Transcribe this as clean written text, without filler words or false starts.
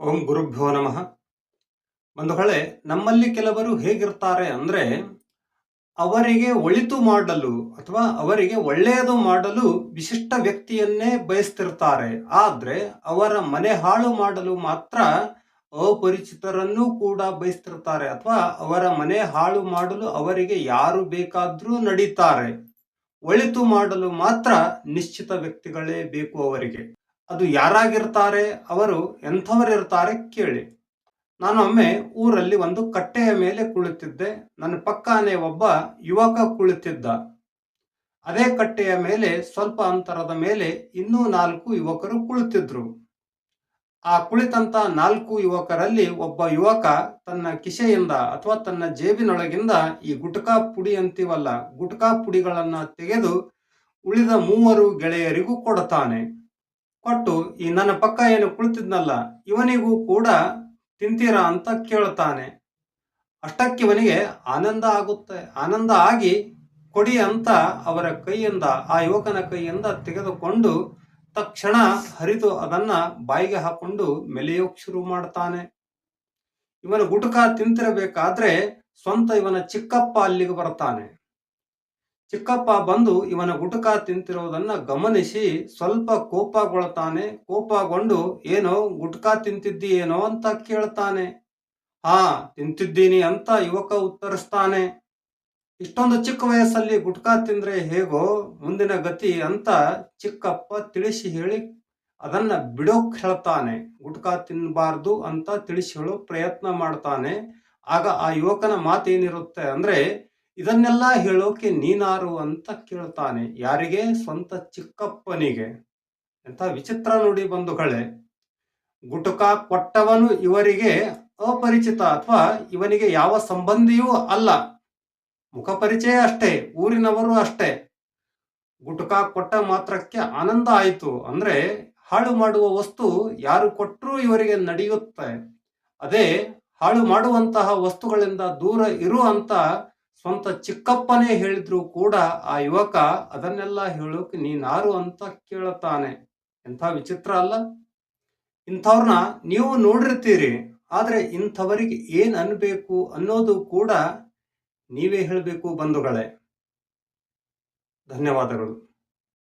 ಓಂ ಗುರುಭ್ಯೋ ನಮಃ. ಬಂಧುಗಳೇ, ನಮ್ಮಲ್ಲಿ ಕೆಲವರು ಹೇಗಿರ್ತಾರೆ ಅಂದ್ರೆ, ಅವರಿಗೆ ಒಳಿತು ಮಾಡಲು ಅಥವಾ ಅವರಿಗೆ ಒಳ್ಳೆಯದು ಮಾಡಲು ವಿಶಿಷ್ಟ ವ್ಯಕ್ತಿಯನ್ನೇ ಬಯಸ್ತಿರ್ತಾರೆ. ಆದ್ರೆ ಅವರ ಮನೆ ಹಾಳು ಮಾಡಲು ಮಾತ್ರ ಅಪರಿಚಿತರನ್ನೂ ಕೂಡ ಬಯಸ್ತಿರ್ತಾರೆ, ಅಥವಾ ಅವರ ಮನೆ ಹಾಳು ಮಾಡಲು ಅವರಿಗೆ ಯಾರು ಬೇಕಾದ್ರೂ ನಡೀತಾರೆ. ಒಳಿತು ಮಾಡಲು ಮಾತ್ರ ನಿಶ್ಚಿತ ವ್ಯಕ್ತಿಗಳೇ ಬೇಕು ಅವರಿಗೆ. ಅದು ಯಾರಾಗಿರ್ತಾರೆ, ಅವರು ಎಂಥವರಿರ್ತಾರೆ ಕೇಳಿ. ನಾನು ಒಮ್ಮೆ ಊರಲ್ಲಿ ಒಂದು ಕಟ್ಟೆಯ ಮೇಲೆ ಕುಳಿತಿದ್ದೆ. ನನ್ನ ಪಕ್ಕನೆ ಒಬ್ಬ ಯುವಕ ಕುಳಿತಿದ್ದ. ಅದೇ ಕಟ್ಟೆಯ ಮೇಲೆ ಸ್ವಲ್ಪ ಅಂತರದ ಮೇಲೆ ಇನ್ನೂ 4 ಯುವಕರು ಕುಳಿತಿದ್ರು. ಆ ಕುಳಿತಂತ 4 ಯುವಕರಲ್ಲಿ ಒಬ್ಬ ಯುವಕ ತನ್ನ ಕಿಸೆಯಿಂದ ಅಥವಾ ತನ್ನ ಜೇಬಿನೊಳಗಿಂದ ಈ ಗುಟ್ಕಾ ಪುಡಿ ಅಂತೀವಲ್ಲ, ಗುಟ್ಕಾ ಪುಡಿಗಳನ್ನ ತೆಗೆದು ಉಳಿದ 3 ಗೆಳೆಯರಿಗೂ ಕೊಡ್ತಾನೆ. ಕೊಟ್ಟು ಈ ನನ್ನ ಪಕ್ಕ ಏನು ಕುಳಿತಿದ್ನಲ್ಲ, ಇವನಿಗೂ ಕೂಡ ತಿಂತೀರಾ ಅಂತ ಕೇಳ್ತಾನೆ. ಅಷ್ಟಕ್ಕಿವನಿಗೆ ಆನಂದ ಆಗುತ್ತೆ. ಆನಂದ ಆಗಿ ಕೊಡಿ ಅಂತ ಅವರ ಕೈಯಿಂದ, ಆ ಯುವಕನ ಕೈಯಿಂದ ತೆಗೆದುಕೊಂಡು ತಕ್ಷಣ ಹರಿದು ಅದನ್ನ ಬಾಯಿಗೆ ಹಾಕೊಂಡು ಮೆಲೆಯೋಕ್ ಶುರು ಮಾಡ್ತಾನೆ. ಇವನು ಗುಟುಕ ತಿಂತಿರಬೇಕಾದ್ರೆ ಸ್ವಂತ ಇವನ ಚಿಕ್ಕಪ್ಪ ಅಲ್ಲಿಗೆ ಬರ್ತಾನೆ. ಚಿಕ್ಕಪ್ಪ ಬಂದು ಇವನ ಗುಟುಕ ತಿಂತಿರೋದನ್ನ ಗಮನಿಸಿ ಸ್ವಲ್ಪ ಕೋಪಗೊಳ್ತಾನೆ. ಕೋಪಗೊಂಡು, ಏನೋ ಗುಟ್ಕ ತಿಂತಿದ್ದೀಯೇನೋ ಅಂತ ಕೇಳ್ತಾನೆ. ಹಾ, ತಿಂತಿದ್ದೀನಿ ಅಂತ ಯುವಕ ಉತ್ತರಿಸ್ತಾನೆ. ಇಷ್ಟೊಂದು ಚಿಕ್ಕ ವಯಸ್ಸಲ್ಲಿ ಗುಟ್ಕಾ ತಿಂದ್ರೆ ಹೇಗೋ ಮುಂದಿನ ಗತಿ ಅಂತ ಚಿಕ್ಕಪ್ಪ ತಿಳಿಸಿ ಹೇಳಿ ಅದನ್ನ ಬಿಡೋಕ್ ಹೇಳ್ತಾನೆ. ಗುಟ್ಕಾ ತಿನ್ನಬಾರ್ದು ಅಂತ ತಿಳಿಸಿ ಹೇಳೋ ಪ್ರಯತ್ನ ಮಾಡ್ತಾನೆ. ಆಗ ಆ ಯುವಕನ ಮಾತೇನಿರುತ್ತೆ ಅಂದ್ರೆ, ಇದನ್ನೆಲ್ಲ ಹೇಳೋಕೆ ನೀನಾರು ಅಂತ ಕೇಳ್ತಾನೆ. ಯಾರಿಗೆ? ಸ್ವಂತ ಚಿಕ್ಕಪ್ಪನಿಗೆ. ಎಂಥ ವಿಚಿತ್ರ ನೋಡಿ ಬಂಧುಗಳೇ. ಗುಟುಕ ಕೊಟ್ಟವನು ಇವರಿಗೆ ಅಪರಿಚಿತ, ಅಥವಾ ಇವನಿಗೆ ಯಾವ ಸಂಬಂಧಿಯೂ ಅಲ್ಲ, ಮುಖಪರಿಚಯ ಅಷ್ಟೇ, ಊರಿನವರು ಅಷ್ಟೇ. ಗುಟುಕ ಕೊಟ್ಟ ಮಾತ್ರಕ್ಕೆ ಆನಂದ ಆಯಿತು ಅಂದ್ರೆ, ಹಾಳು ಮಾಡುವ ವಸ್ತು ಯಾರು ಕೊಟ್ಟರೂ ಇವರಿಗೆ ನಡೆಯುತ್ತೆ. ಅದೇ ಹಾಳು ಮಾಡುವಂತಹ ವಸ್ತುಗಳಿಂದ ದೂರ ಇರು ಅಂತ ಸ್ವಂತ ಚಿಕ್ಕಪ್ಪನೇ ಹೇಳಿದ್ರು ಕೂಡ ಆ ಯುವಕ ಅದನ್ನೆಲ್ಲ ಹೇಳೋಕೆ ನೀನಾರು ಅಂತ ಕೇಳುತ್ತಾನೆ. ಎಂಥ ವಿಚಿತ್ರ ಅಲ್ಲ? ಇಂಥವ್ರನ್ನ ನೀವು ನೋಡಿರ್ತೀರಿ, ಆದ್ರೆ ಇಂಥವರಿಗೆ ಏನ್ ಅನ್ಬೇಕು ಅನ್ನೋದು ಕೂಡ ನೀವೇ ಹೇಳಬೇಕು ಬಂಧುಗಳೇ. ಧನ್ಯವಾದಗಳು.